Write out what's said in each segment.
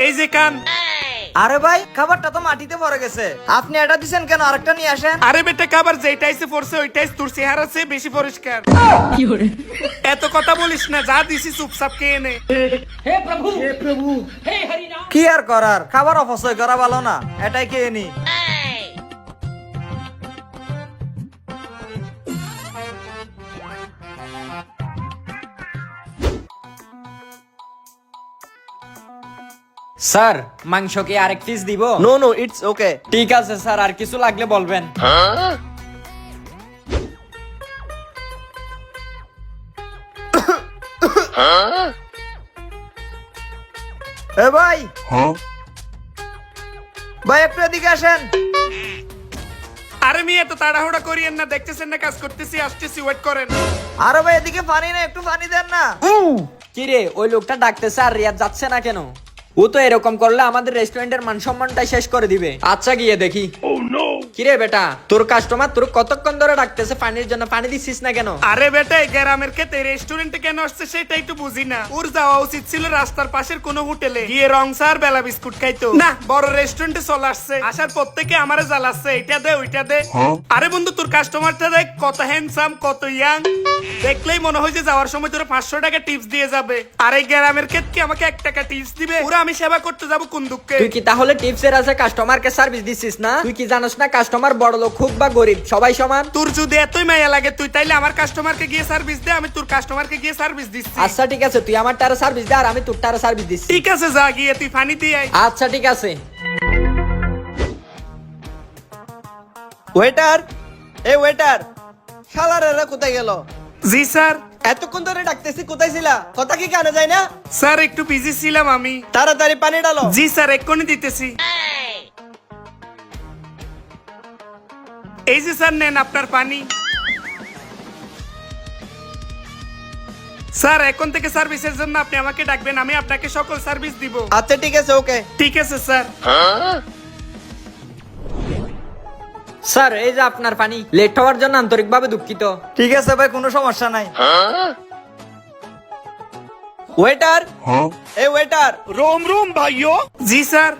এই যে কান। আরে ভাই খাবারটা তো মাটিতে পড়ে গেছে, আপনি এটা দিছেন কেন? আরেকটা নিয়ে আসেন। আরে বেটা খাবার যেটাই সে পড়ছে ওইটাই তোর চেহারা চেয়ে বেশি পরিষ্কার। এত কথা বলিস না, যা দিছি চুপচাপ খেয়ে নে। কি আর করার, খাবার অপচয় করা ভালো না, এটাই খেয়ে নি। স্যার মাংস কি আরেক পিস দিব? No no, it's okay. ঠিক আছে স্যার, আর কিছু লাগলে বলবেন। এ ভাই, ভাই একটু এদিকে আসেন। আরে মেয়ে এত তাড়াহুড়া করিয়েন না, দেখতেছেন না কাজ করতেছি, আসতেছি, ওয়েট করেন। আরে ভাই এদিকে পানি না, একটু পানি দেন না। কি রে, ওই লোকটা ডাকতেছে আর রিয়াদ যাচ্ছে না কেন? ও তো এরকম করলে আমাদের রেস্টুরেন্টের মান সম্মানটাই শেষ করে দিবে। আচ্ছা গিয়ে দেখি। কি রে বেটা, তোর কাস্টমার তোর কতক্ষণ ধরে ডাকতেছে পানির জন্য, পানি দিচ্ছিস না কেন? আরে বেটা এই গ্রামের ক্ষেত্রে রেস্টুরেন্টে কেন আসছে সেটা একটু বুঝি না। ওর যাওয়া উচিত ছিল রাস্তার পাশের কোনো হোটেলে গিয়ে রংসা আর বেলা বিস্কুট খাইতো না, বড় রেস্টুরেন্টে চলে আসছে। আসার প্রত্যেকে আমারে জ্বালাচ্ছে, এটা দে ওইটা দে। আরে বন্ধু তোর কাস্টমারটা দেখ কত হ্যান্ডসাম, কত ইয়াং, দেখলেই মনে হয় যে যাওয়ার সময় তোর 500 টাকা টিপস দিয়ে যাবে। আর এই গ্রামের ক্ষেত্রে আমাকে 1 টাকা টিপস দিবে, ওরা আমি সেবা করতে যাবো কোন দুঃখে? তুই কি তাহলে টিপসের আছে কাস্টমারকে সার্ভিস দিছিস না? তুই কি জানোস না কাস্টমার বড় লোক হোক বা গরিব সবাই সমান? তোর যদি এতই মায়া লাগে তুই তাইলে আমার কাস্টমারকে গিয়ে সার্ভিস দে, আমি তোর কাস্টমারকে গিয়ে সার্ভিস দিচ্ছি। আচ্ছা ঠিক আছে, তুই আমার টারে সার্ভিস দে আর আমি তোর টারে সার্ভিস দিচ্ছি। ঠিক আছে যা গিয়ে তুই পানি দিয়ে আয়। আচ্ছা ঠিক আছে। ওয়েটার, এ ওয়েটার, শালারেরা কোথায় গেল? জি স্যার। এতক্ষণ ধরে ডাকতেছি, কোথায় ছিলা? কথা কি কানে যায় না? স্যার একটু বিজি ছিলাম আমি। তাড়াতাড়ি পানি ডালো। জি স্যার এক্ষুনি দিতেছি। এই যে স্যার নেন আপনার পানি। স্যার এখন থেকে সার্ভিসের জন্য আপনি আমাকে ডাকবেন, আমি আপনাকে সকল সার্ভিস দিব। আচ্ছা ঠিক আছে, ওকে। ঠিক আছে স্যার। স্যার এই যে আপনার পানি। লেট হওয়ার জন্য আন্তরিকভাবে দুঃখিত। ঠিক আছে ভাই, কোনো সমস্যা নাই। ওয়েটার, এ ওয়েটার, রোম রোম ভাইও। জি স্যার।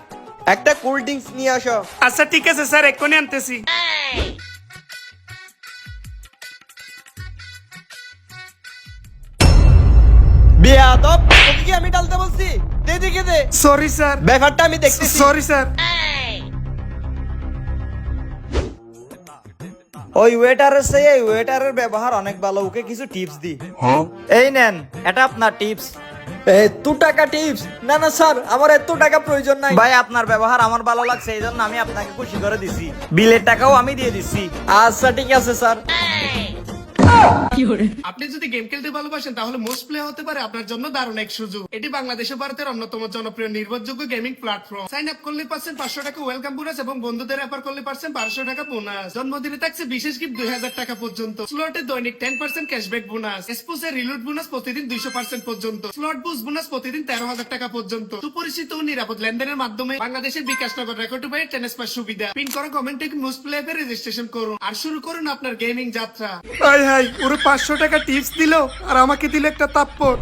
একটা কোল্ড ড্রিঙ্কস নিয়ে আসো। আচ্ছা ঠিক আছে স্যার, এক্ষুনি আনতেছি। বেয়াদব, তোকে কি আমি ডালতে বলছি? দে দিকে দে। Sorry sir. ব্যাপারটা আমি দেখতেছি। Sorry sir. ওই ওয়েটারের সেই এই ওয়েটারের ব্যবহার অনেক ভালো, ওকে কিছু টিপস দি। এই নেন, এটা আপনার টিপস। এত টাকা টিপস? না না স্যার, আমার এত টাকা প্রয়োজন নাই। ভাই আপনার ব্যবহার আমার ভালো লাগছে, এই জন্য আমি আপনাকে খুশি করে দিছি। বিলের টাকাও আমি দিয়ে দিচ্ছি। আচ্ছা ঠিক আছে স্যার। আপনি যদি গেম খেলতে ভালোবাসেন তাহলে মোস্ট প্লে হতে পারে আপনার জন্য দারুণ এক সুযোগ। এটি বাংলাদেশ ও ভারতের অন্যতম জনপ্রিয় নির্ভরযোগ্য গেমিং প্ল্যাটফর্ম। সাইন আপ করলে পাচ্ছেন 500 টাকা ওয়েলকাম বোনাস এবং বন্ধুদের রেফার করলে পাচ্ছেন 1200 টাকা বোনাস। জন্মদিনে থাকছে বিশেষ গিফট 2000 টাকা পর্যন্ত। স্লটে দৈনিক 10% ক্যাশব্যাক বোনাস, এক্সপোজে রিলোড বোনাস প্রতিদিন 200% পর্যন্ত, স্লট বুস্ট বোনাস প্রতিদিন 13,000 টাকা পর্যন্ত। সুপরিচিত ও নিরাপদ লেনদেনের মাধ্যমে বাংলাদেশের বিকাশ নগর রেকর্ড বাই ট্রান্সফার সুবিধা। পিন করা কমেন্টে মোস্ট প্লে অ্যাপে রেজিস্ট্রেশন করুন আর শুরু করুন আপনার গেমিং যাত্রা। হাই হাই, ওরে 500 টাকা টিপস দিল আর আমাকে দিল একটা তাপ্পর।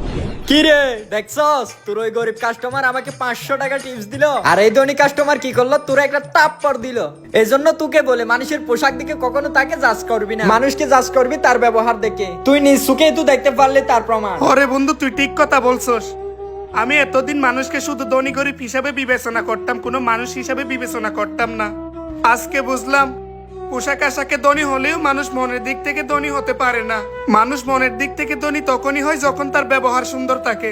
কি রে দেখছস, তোর ওই গরিব কাস্টমার আমাকে 500 টাকা টিপস দিল, আর এই ধনী কাস্টমার কি করলো, তোর একটা তাপ্পর দিল। এজন্য তোকে বলে মানুষের পোশাক দেখে কখনো তাকে জাজ করবি না, মানুষকে জাজ করবি তার ব্যবহার দেখে। তুই নিজ চোখে তুই দেখতে পারলে তার প্রমাণ। ওরে বন্ধু তুই ঠিক কথা বলছস। আমি এতদিন মানুষকে শুধু ধনী গরিব হিসাবে বিবেচনা করতাম, কোনো মানুষ হিসাবে বিবেচনা করতাম না। আজকে বুঝলাম পোশাক আশাকে ধনী হলেও মানুষ মনের দিক থেকে ধনী হতে পারে না। মানুষ মনের দিক থেকে ধনী তখনই হয় যখন তার ব্যবহার সুন্দর থাকে।